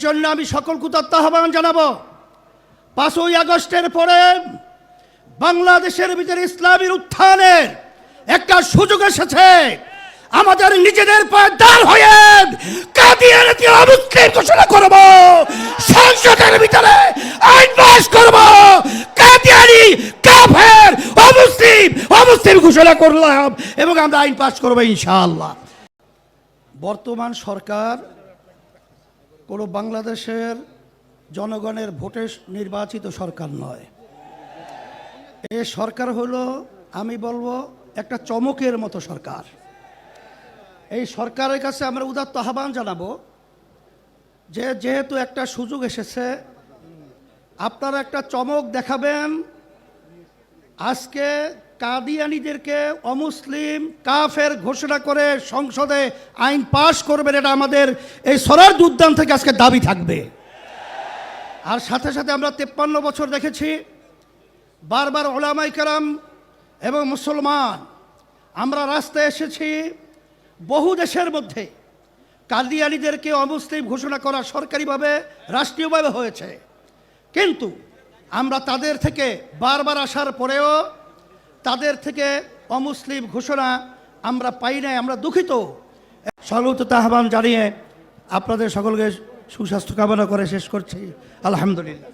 জন্য আমি সকলকে উদাত্ত আহ্বান জানাবো। 5ই আগস্টের পরে বাংলাদেশের ভিতরে ইসলামের উত্থানের একটা সুযোগ এসেছে। আমাদের নিজেদের পায়ে দাঁড় হয়ে কাদিয়ানীকে অমুসলিম ঘোষণা করব, সংসদের ভিতরে আইন পাস করব, কাদিয়ানী কাফের অমুসলিম ঘোষণা করলাম এবং আমরা আইন পাস করব ইনশাআল্লাহ। বর্তমান সরকার কোনো বাংলাদেশের জনগণের ভোটে নির্বাচিত সরকার নয়। এই সরকার হলো, আমি বলবো, একটা চমকের মতো সরকার। এই সরকারের কাছে আমরা উদাত্ত আহ্বান জানাবো যে যেহেতু একটা সুযোগ এসেছে, আপনারা একটা চমক দেখাবেন। আজকে কাদিয়ানীদেরকে অমুসলিম কাফের ঘোষণা করে সংসদে আইন পাশ করবেন, এটা আমাদের এই সরার উদ্যান থেকে আজকে দাবি থাকবে। আর সাথে সাথে আমরা 53 বছর দেখেছি বারবার ওলামায়ে কেরাম এবং মুসলমান আমরা রাস্তায় এসেছি। বহু দেশের মধ্যে কাদিয়ানীদেরকে অমুসলিম ঘোষণা করা সরকারিভাবে রাষ্ট্রীয়ভাবে হয়েছে, কিন্তু আমরা তাদের থেকে বারবার আসার পরেও তাদের থেকে অমুসলিম ঘোষণা আমরা পাই নাই। আমরা দুঃখিত। সর্বোচ্চ আহ্বান জানিয়ে আপনাদের সকলকে সুস্বাস্থ্য কামনা করে শেষ করছি। আলহামদুলিল্লাহ।